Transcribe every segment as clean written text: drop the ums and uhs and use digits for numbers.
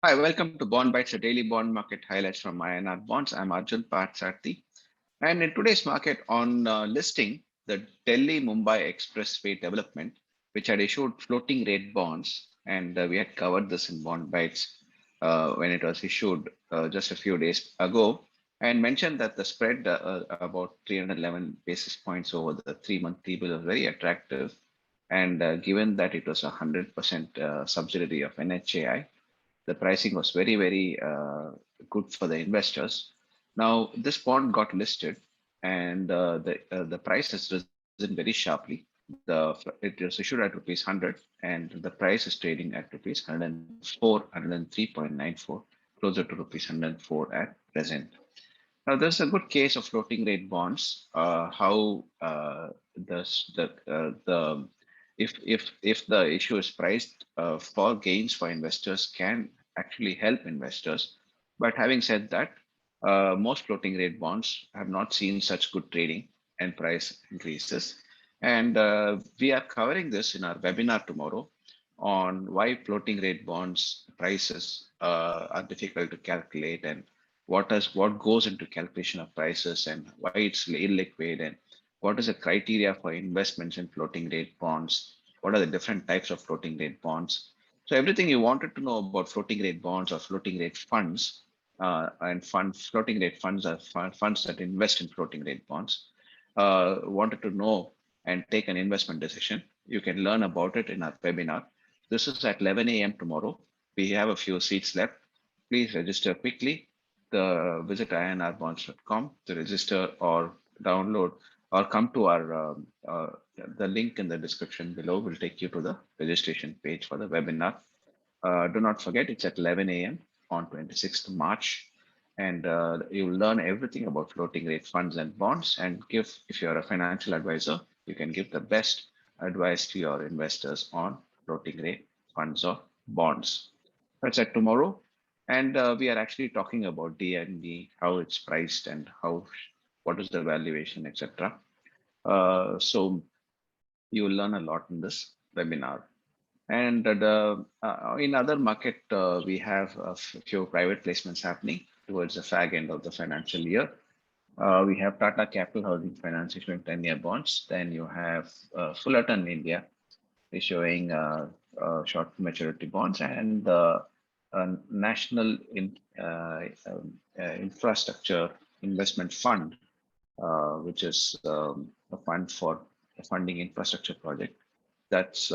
Hi, welcome to Bond Bytes, a daily bond market highlights from INR bonds. I'm Arjun Parthasarathy. And in today's market on listing, the Delhi Mumbai Expressway Development, which had issued floating rate bonds, and we had covered this in Bond Bytes when it was issued just a few days ago, and mentioned that the spread about 311 basis points over the 3-month T-bill was very attractive. And given that it was a 100% subsidiary of NHAI, the pricing was very good for the investors. Now this bond got listed, and the price has risen very sharply. It was issued at rupees 100, and the price is trading at rupees 104, 103.94, closer to rupees 104 at present. Now, there's a good case of floating rate bonds. How the if the issue is priced for gains for investors can actually help investors. But having said that, most floating rate bonds have not seen such good trading and price increases. And we are covering this in our webinar tomorrow on why floating rate bonds prices are difficult to calculate, and what goes into calculation of prices, and why it's illiquid, and what is the criteria for investments in floating rate bonds, what are the different types of floating rate bonds. So everything you wanted to know about floating rate bonds or floating rate funds, floating rate funds are funds that invest in floating rate bonds, wanted to know and take an investment decision, you can learn about it in our webinar. This is at 11 a.m. tomorrow. We have a few seats left. Please register quickly. Visit inrbonds.com to register or download, or come to our the link in the description below will take you to the registration page for the webinar. Do not forget, it's at 11 a.m. on 26th March, and you will learn everything about floating rate funds and bonds, and if you're a financial advisor, you can give the best advice to your investors on floating rate funds or bonds. That's at tomorrow. And we are actually talking about DME, how it's priced, and what is the valuation, etc. So you will learn a lot in this webinar. And in other market, we have a few private placements happening towards the fag end of the financial year. We have Tata Capital Housing Finance issuing 10-year bonds. Then you have Fullerton India issuing short maturity bonds, and National Infrastructure Investment Fund, which is a fund for funding infrastructure project, that's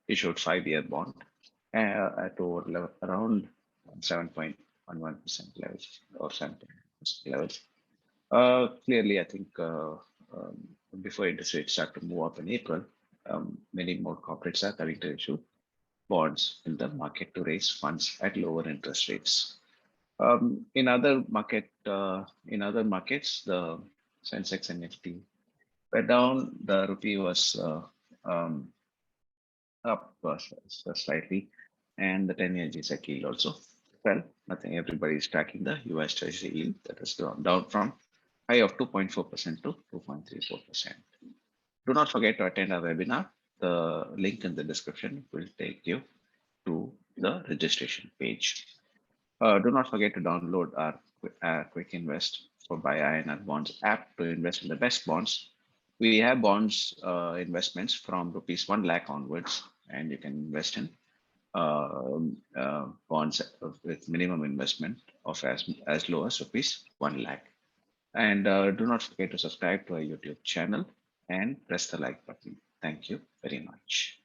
issued 5-year bond at around 7.11% levels or 7% levels. Clearly, I think before interest rates start to move up in April, many more corporates are coming to issue bonds in the market to raise funds at lower interest rates. In other markets, the Sensex and Nifty were down. The rupee was up slightly, and the 10-year gsec yield also fell. Nothing. Everybody is tracking the US Treasury yield that has gone down from high of 2.4% to 2.34%. Do not forget to attend our webinar. The link in the description will take you to the registration page. Do not forget to download our Quick Invest for Buy INR Bonds app to invest in the best bonds. We have bonds investments from rupees 1 lakh onwards, and you can invest in bonds with minimum investment of as low as rupees 1 lakh. And do not forget to subscribe to our YouTube channel and press the like button. Thank you very much.